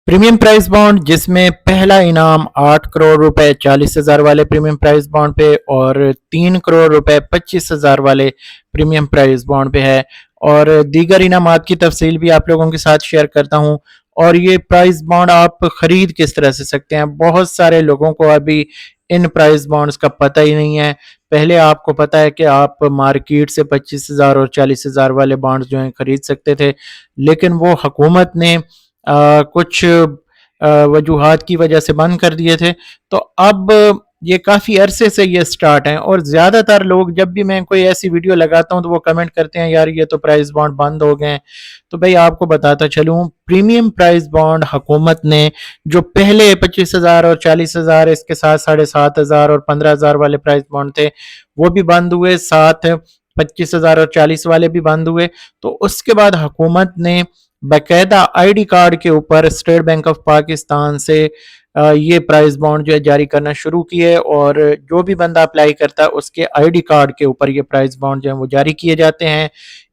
Premium price bond जिसमें पहला इनाम 8 करोड़ रुपए 40,000 वाले प्रीमियम प्राइस बॉन्ड पे और 3 करोड़ रुपए 25,000 वाले प्रीमियम प्राइस बॉन्ड पे है। और दीगर इनामात की तफसील भी आप लोगों के साथ शेयर करता हूँ। और ये प्राइस बॉन्ड आप खरीद किस तरह से सकते हैं, बहुत सारे लोगों को अभी इन प्राइस बॉन्ड्स का पता ही नहीं है। पहले आपको पता है कि आप मार्केट से 25,000 और 40,000 वाले बॉन्ड्स जो हैं खरीद सकते थे, लेकिन वो हुकूमत ने कुछ वजूहात की वजह से बंद कर दिए थे। तो अब ये काफ़ी अरसे से ये स्टार्ट है और ज़्यादातर लोग जब भी मैं कोई ऐसी वीडियो लगाता हूँ तो वो कमेंट करते हैं यार ये तो प्राइस बॉन्ड बंद हो गए हैं। तो भाई आपको बताता चलूँ, प्रीमियम प्राइस बॉन्ड हुकूमत ने जो पहले 25,000 और 40,000 इसके साथ 7,500 और 15,000 वाले प्राइस बॉन्ड थे वो भी बंद हुए, साथ 25,000 और 40 वाले भी बंद हुए। तो उसके बाद हुकूमत ने बाकायदा आईडी कार्ड के ऊपर स्टेट बैंक ऑफ पाकिस्तान से ये प्राइस बॉन्ड जो है जारी करना शुरू किए और जो भी बंदा अप्लाई करता है उसके आईडी कार्ड के ऊपर ये प्राइस बॉन्ड जो है वो जारी किए जाते हैं।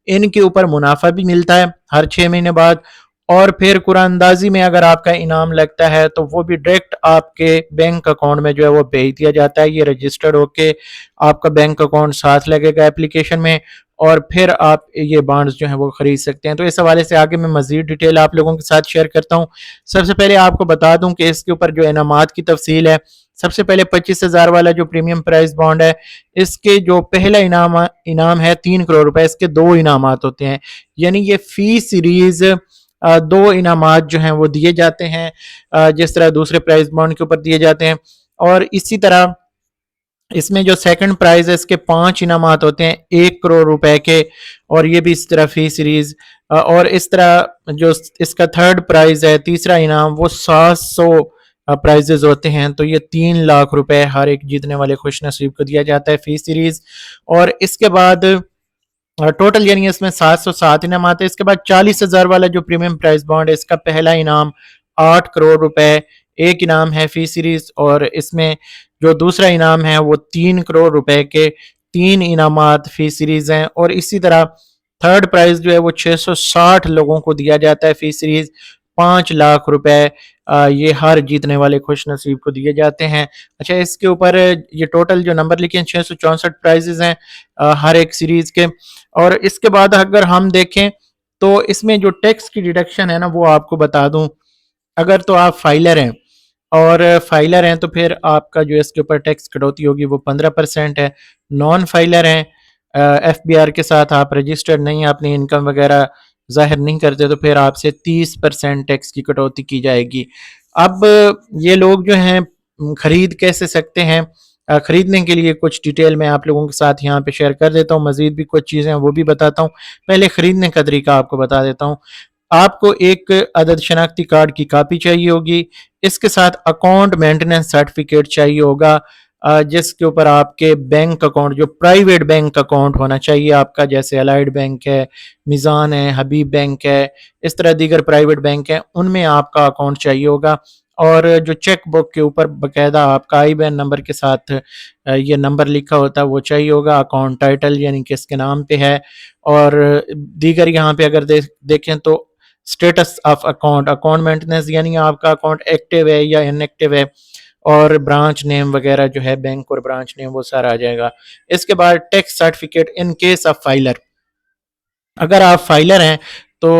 इनके ऊपर मुनाफा भी मिलता है हर 6 महीने बाद। और फिर कुरानंदाजी में अगर आपका इनाम लगता है तो वो भी डायरेक्ट आपके बैंक अकाउंट में जो है वो भेज दिया जाता है। ये रजिस्टर्ड होके आपका बैंक अकाउंट साथ लगेगा एप्लीकेशन में और फिर आप ये बॉन्ड्स जो हैं वो खरीद सकते हैं। तो इस हवाले से आगे मैं मजीद डिटेल आप लोगों के साथ शेयर करता हूँ। सबसे पहले आपको बता दूं कि इसके ऊपर जो इनामात की तफसील है। सबसे पहले 25,000 वाला जो प्रीमियम प्राइस बॉन्ड है, इसके जो पहला इनाम है 3 करोड़ रुपए, इसके दो इनामात होते हैं। यानी ये फी सीरीज दो इनामात जो हैं वो दिए जाते हैं जिस तरह दूसरे प्राइस बॉन्ड के ऊपर दिए जाते हैं। और इसी तरह इसमें जो सेकंड प्राइज है इसके 5 इनामात होते हैं 1 करोड़ रुपए के, और ये भी इस तरह फी सीरीज। और इस तरह जो इसका थर्ड प्राइज है, तीसरा इनाम, वो 700 प्राइजेज होते हैं। तो ये 3 लाख रुपए हर एक जीतने वाले खुश नसीब को दिया जाता है फी सीरीज। और इसके बाद टोटल यानी इसमें 707 इनाम आते हैं। इसके बाद 40,000 वाला जो प्रीमियम प्राइस बॉन्ड है, इसका पहला इनाम 8 करोड़ रुपए, एक इनाम है फी सीरीज। और इसमें जो दूसरा इनाम है वो 3 करोड़ रुपए के 3 इनामात फी सीरीज हैं। और इसी तरह थर्ड प्राइज जो है वो 660 लोगों को दिया जाता है फी सीरीज, 5 लाख रुपए ये हर जीतने वाले खुश नसीब को दिए जाते हैं। अच्छा, इसके ऊपर ये टोटल जो नंबर लिखे हैं 664 प्राइजेस हैं हर एक सीरीज के। और इसके बाद अगर हम देखें तो इसमें जो टैक्स की डिडक्शन है ना वो आपको बता दूं। अगर तो आप फाइलर हैं और फाइलर हैं तो फिर आपका जो इसके ऊपर टैक्स कटौती होगी वो 15% है। नॉन फाइलर हैं, FBR के साथ आप रजिस्टर्ड नहीं, अपनी इनकम वगैरह जाहिर नहीं करते, तो फिर आपसे 30% टैक्स की कटौती की जाएगी। अब ये लोग जो हैं खरीद कैसे सकते हैं, खरीदने के लिए कुछ डिटेल मैं आप लोगों के साथ यहाँ पे शेयर कर देता हूँ। मजीद भी कुछ चीज़ें वो भी बताता हूँ। पहले खरीदने का तरीका आपको बता देता हूँ। आपको एक अदद शनाख्ती कार्ड की कापी चाहिए होगी, इसके साथ अकाउंट मेंटेनेंस सर्टिफिकेट चाहिए होगा जिसके ऊपर आपके बैंक अकाउंट, जो प्राइवेट बैंक अकाउंट होना चाहिए आपका, जैसे अलाइड बैंक है, मिज़ान है, हबीब बैंक है, इस तरह दीगर प्राइवेट बैंक है, उनमें आपका अकाउंट चाहिए होगा। और जो चेक बुक के ऊपर बाकायदा आपका IBAN नंबर के साथ ये नंबर लिखा होता है वो चाहिए होगा। अकाउंट टाइटल यानी कि इसके नाम पे है। और दीगर यहाँ पे अगर देखें तो status of account, account maintenance यानी आपका अकाउंट एक्टिव है या इनएक्टिव है, और ब्रांच नेम वगैरह जो है बैंक और ब्रांच नेम वो सारा आ जाएगा। इसके बाद tax certificate in case of filer, अगर आप फाइलर हैं तो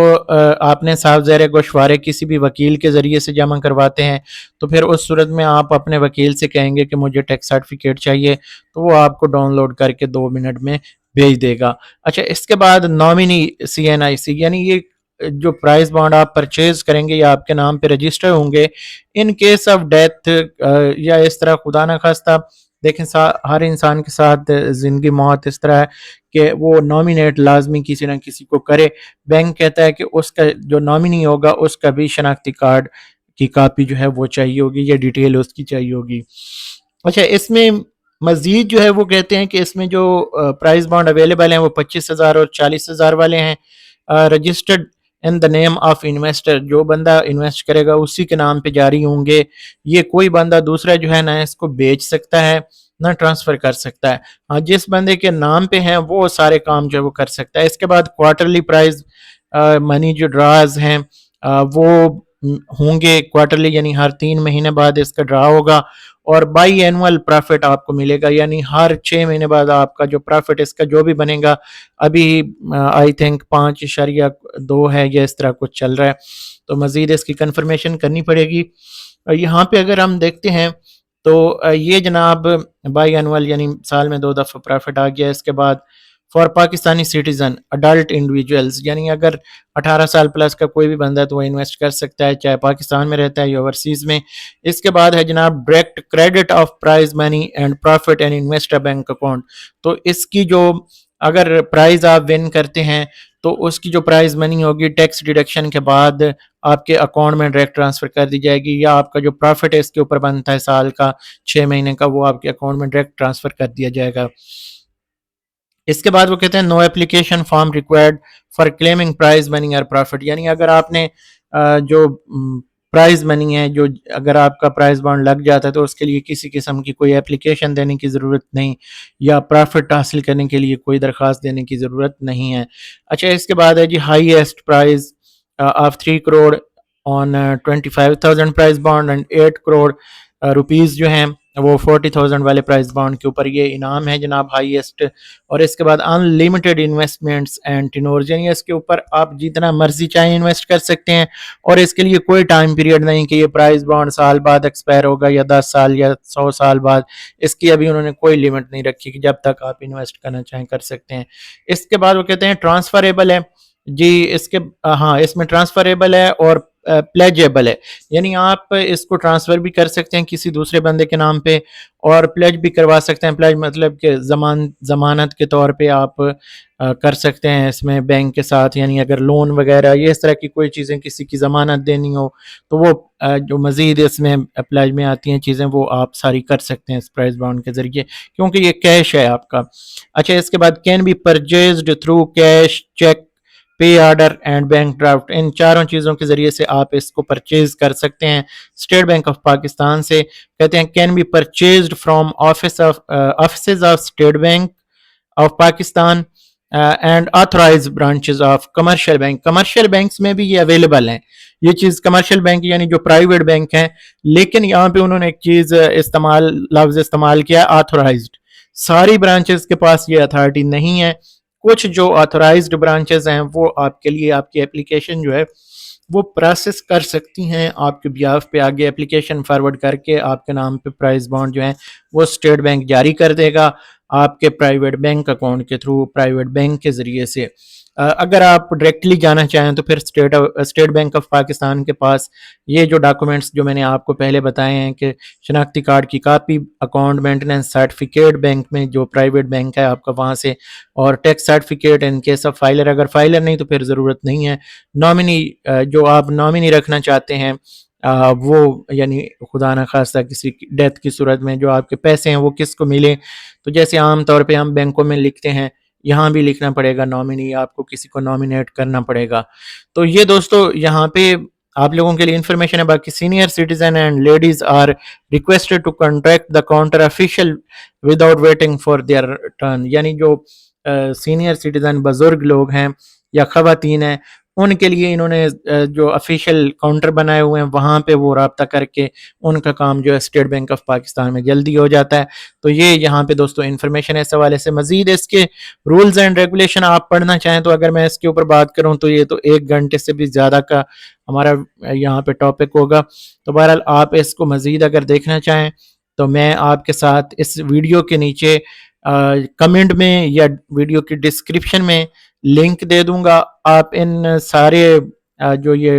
आपने साफ ज़ाहिर गोशवारे किसी भी वकील के ज़रिए से जमा करवाते हैं, तो फिर उस सूरत में आप अपने वकील से कहेंगे कि मुझे टैक्स सर्टिफिकेट चाहिए, तो वो आपको डाउनलोड करके 2 मिनट में भेज देगा। अच्छा, इसके बाद नॉमिनी CNIC यानी ये जो प्राइस बॉन्ड आप परचेज करेंगे या आपके नाम पे रजिस्टर होंगे, इन केस ऑफ डेथ या इस तरह खुदा न खास्ता, देखें हर इंसान के साथ ज़िंदगी मौत इस तरह है कि वो नॉमिनेट लाजमी किसी न किसी को करे। बैंक कहता है कि उसका जो नॉमिनी होगा उसका भी शनाख्ती कार्ड की कापी जो है वो चाहिए होगी, या डिटेल उसकी चाहिए होगी। अच्छा, इसमें मजीद जो है वो कहते हैं कि इसमें जो प्राइस बॉन्ड अवेलेबल हैं वो 25,000 और 40,000 वाले हैं। Registered in the name of investor, जो बंदा इन्वेस्ट करेगा उसी के नाम पे जारी होंगे। ये कोई बंदा दूसरा जो है ना इसको बेच सकता है ना ट्रांसफर कर सकता है। हाँ, जिस बंदे के नाम पे हैं वो सारे काम जो है वो कर सकता है। इसके बाद क्वार्टरली प्राइज मनी जो ड्राज हैं वो होंगे क्वार्टरली, यानी हर 3 महीने बाद इसका ड्रा होगा, और बाई एनुअल प्रॉफिट आपको मिलेगा, यानी हर 6 महीने बाद आपका जो प्रॉफिट इसका जो भी बनेगा, अभी आई थिंक 5.2 है या इस तरह कुछ चल रहा है, तो मज़ीद इसकी कंफर्मेशन करनी पड़ेगी। यहाँ पे अगर हम देखते हैं तो ये जनाब बाई एनुअल यानी साल में 2 दफ़ा प्रॉफिट आ गया। इसके बाद for Pakistani citizen adult individuals, यानी अगर 18 साल प्लस का कोई भी बंदा है तो वो इन्वेस्ट कर सकता है, चाहे पाकिस्तान में रहता है या ओवरसीज़ में। इसके बाद है जनाब direct credit of prize money and profit and investor bank account. तो इसकी जो अगर प्राइज आप विन करते हैं तो उसकी जो प्राइज मनी होगी टैक्स डिडक्शन के बाद आपके अकाउंट में डायरेक्ट ट्रांसफ़र कर दी जाएगी, या आपका जो प्रॉफिट है इसके ऊपर बनता है साल का 6 महीने का, वो आपके अकाउंट में डायरेक्ट ट्रांसफ़र कर दिया जाएगा। इसके बाद वो कहते हैं no application form required for claiming prize money और प्रॉफिट, यानी अगर आपने जो प्राइज मनी है, जो अगर आपका प्राइज बॉन्ड लग जाता है तो उसके लिए किसी किस्म की कोई एप्लीकेशन देने की ज़रूरत नहीं, या प्रॉफिट हासिल करने के लिए कोई दरख्वास्त देने की ज़रूरत नहीं है। अच्छा, इसके बाद है जी highest prize of 3 crore on 25,000 prize bond and 8 crore rupees जो हैं वो 40,000 वाले प्राइस बॉन्ड के ऊपर ये इनाम है जनाब हाईएस्ट। और इसके बाद अनलिमिटेड इन्वेस्टमेंट्स एंड टिनोर्स, यानी इसके ऊपर आप जितना मर्जी चाहे इन्वेस्ट कर सकते हैं, और इसके लिए कोई टाइम पीरियड नहीं कि ये प्राइस बॉन्ड साल बाद एक्सपायर होगा या 10 साल या 100 साल बाद। इसकी अभी उन्होंने कोई लिमिट नहीं रखी कि जब तक आप इन्वेस्ट करना चाहें कर सकते हैं। इसके बाद वो कहते हैं ट्रांसफरेबल है जी, इसके हाँ इसमें ट्रांसफरेबल है और प्लेजेबल है, यानी आप इसको ट्रांसफ़र भी कर सकते हैं किसी दूसरे बंदे के नाम पे, और प्लेज भी करवा सकते हैं। प्लेज मतलब कि ज़मानत के तौर पे आप कर सकते हैं इसमें बैंक के साथ, यानी अगर लोन वगैरह ये इस तरह की कोई चीज़ें किसी की ज़मानत देनी हो तो वो जो मज़ीद इसमें प्लेज में आती हैं चीज़ें वो आप सारी कर सकते हैं इस प्राइस बॉन्ड के ज़रिए, क्योंकि ये कैश है आपका। अच्छा, इसके बाद can be purchased through cash, cheque, pay order and bank draft, इन चारों चीज़ों के ज़रिए से आप इसको परचेज कर सकते हैं स्टेट बैंक ऑफ पाकिस्तान से। कहते हैं can be purchased from office of state bank of Pakistan and authorised branches of commercial bank. Commercial banks में भी ये अवेलेबल हैं ये चीज़, कमर्शियल बैंक यानी जो प्राइवेट बैंक हैं, लेकिन यहाँ पे उन्होंने एक चीज़ लफ्ज़ इस्तेमाल किया ऑथराइज्ड। सारी ब्रांचेस के पास ये अथॉरिटी नहीं है, कुछ जो ऑथराइज्ड ब्रांचेस हैं वो आपके लिए आपकी एप्लीकेशन जो है वो प्रोसेस कर सकती हैं, आपके बिहाफ पे आगे एप्लीकेशन फॉरवर्ड करके आपके नाम पे प्राइस बॉन्ड जो है वो स्टेट बैंक जारी कर देगा आपके प्राइवेट बैंक अकाउंट के थ्रू, प्राइवेट बैंक के ज़रिए से। अगर आप डायरेक्टली जाना चाहें तो फिर स्टेट बैंक ऑफ पाकिस्तान के पास ये जो डॉक्यूमेंट्स जो मैंने आपको पहले बताए हैं कि शनाख्ती कार्ड की copy, account maintenance certificate bank में जो प्राइवेट बैंक है आपका वहाँ से, और tax certificate in case of filer, अगर फाइलर नहीं तो फिर ज़रूरत नहीं है। नॉमिनी जो आप नॉमिनी रखना चाहते हैं वो यानी खुदा न खास्ता किसी डेथ की सूरत में जो आपके पैसे हैं वो किसको मिले, तो जैसे आम तौर पे हम बैंकों में लिखते हैं यहाँ भी लिखना पड़ेगा नॉमिनी, आपको किसी को नॉमिनेट करना पड़ेगा। तो ये दोस्तों यहाँ पे आप लोगों के लिए इन्फॉर्मेशन है। बाकी senior citizen and ladies are requested to contract the counter official without waiting for their turn, यानी जो सीनियर सिटीजन बुजुर्ग लोग हैं या ख़वातीन हैं उनके लिए इन्होंने जो ऑफिशियल काउंटर बनाए हुए हैं वहाँ पे वो रब्ता करके उनका काम जो है स्टेट बैंक ऑफ पाकिस्तान में जल्दी हो जाता है। तो ये यहाँ पे दोस्तों इन्फॉर्मेशन है इस हवाले से। मजीद इसके रूल्स एंड रेगुलेशन आप पढ़ना चाहें तो अगर मैं इसके ऊपर बात करूँ तो ये तो 1 घंटे से भी ज़्यादा का हमारा यहाँ पे टॉपिक होगा। तो बहरहाल आप इसको मजीद अगर देखना चाहें तो मैं आपके साथ इस वीडियो के नीचे कमेंट में या वीडियो की डिस्क्रिप्शन में लिंक दे दूंगा। आप इन सारे जो ये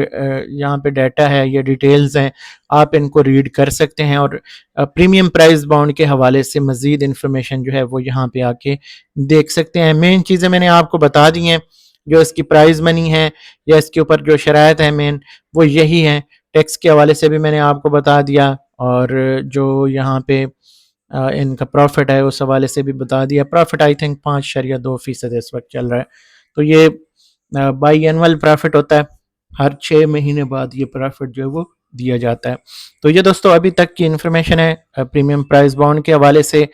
यहाँ पे डाटा है, ये डिटेल्स हैं, आप इनको रीड कर सकते हैं और प्रीमियम प्राइस बॉन्ड के हवाले से मज़ीद इन्फॉर्मेशन जो है वो यहाँ पे आके देख सकते हैं। मेन चीज़ें मैंने आपको बता दी हैं, जो इसकी प्राइस मनी है या इसके ऊपर जो शराइत है मेन वो यही है। टैक्स के हवाले से भी मैंने आपको बता दिया, और जो यहाँ पे इनका प्रॉफिट है उस हवाले से भी बता दिया। प्रॉफिट आई थिंक 5.2% इस वक्त चल रहा है। तो ये बाई एनुअल प्रॉफिट होता है, हर 6 महीने बाद ये प्रॉफिट जो है वो دیا جاتا ہے۔ تو یہ دوستو ابھی تک کی انفارمیشن ہے پریمیم پرائز بانڈ کے حوالے سے،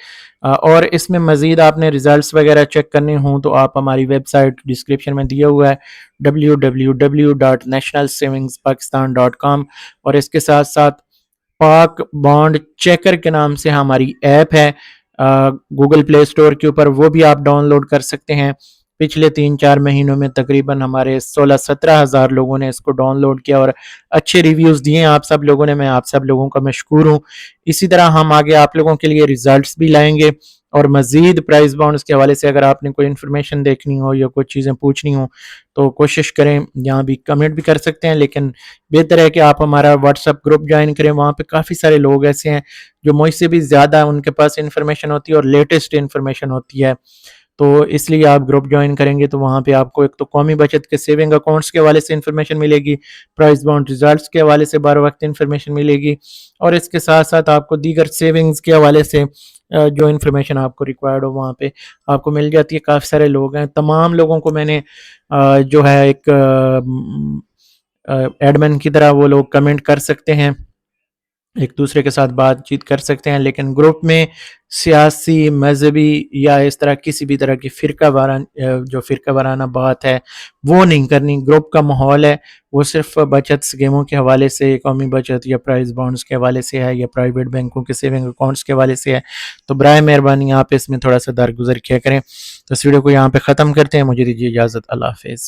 اور اس میں مزید آپ نے ریزلٹس وغیرہ چیک کرنے ہوں تو آپ ہماری ویب سائٹ ڈسکرپشن میں دیا ہوا ہے www.nationalsavingspakistan.com، اور اس کے ساتھ ساتھ پاک بانڈ چیکر کے نام سے ہماری ایپ ہے گوگل پلے اسٹور کے اوپر، وہ بھی آپ ڈاؤن لوڈ کر سکتے ہیں۔ پچھلے 3-4 مہینوں میں تقریباً ہمارے 16-17 ہزار لوگوں نے اس کو ڈاؤن لوڈ کیا اور اچھے ریویوز دیے ہیں آپ سب لوگوں نے، میں آپ سب لوگوں کا مشکور ہوں۔ اسی طرح ہم آگے آپ لوگوں کے لیے ریزلٹس بھی لائیں گے، اور مزید پرائز بانڈز کے حوالے سے اگر آپ نے کوئی انفارمیشن دیکھنی ہو یا کوئی چیزیں پوچھنی ہوں تو کوشش کریں، یہاں بھی کمنٹ بھی کر سکتے ہیں، لیکن بہتر ہے کہ آپ ہمارا واٹس ایپ گروپ جوائن کریں، وہاں پہ کافی سارے لوگ ایسے ہیں جو مجھ سے بھی زیادہ ان کے پاس انفارمیشن ہوتی ہے اور لیٹسٹ انفارمیشن ہوتی ہے، تو اس لیے آپ گروپ جوائن کریں گے تو وہاں پہ آپ کو ایک تو قومی بچت کے سیونگ اکاؤنٹس کے حوالے سے انفارمیشن ملے گی، پرائز بانڈ ریزلٹس کے حوالے سے بر وقت انفارمیشن ملے گی، اور اس کے ساتھ ساتھ آپ کو دیگر سیونگز کے حوالے سے جو انفارمیشن آپ کو ریکوائرڈ ہو وہاں پہ آپ کو مل جاتی ہے۔ کافی سارے لوگ ہیں، تمام لوگوں کو میں نے جو ہے ایک ایڈمن کی طرح وہ لوگ کمنٹ کر سکتے ہیں، ایک دوسرے کے ساتھ بات چیت کر سکتے ہیں، لیکن گروپ میں سیاسی، مذہبی یا اس طرح کسی بھی طرح کی فرقہ وارانہ بات ہے وہ نہیں کرنی۔ گروپ کا ماحول ہے وہ صرف بچت اسکیموں کے حوالے سے، قومی بچت یا پرائز بانڈز کے حوالے سے ہے یا پرائیویٹ بینکوں کے سیونگ اکاؤنٹس کے حوالے سے ہے، تو برائے مہربانی آپ اس میں تھوڑا سا درگزر کیا کریں۔ تو اس ویڈیو کو یہاں پہ ختم کرتے ہیں، مجھے دیجیے اجازت، اللہ حافظ۔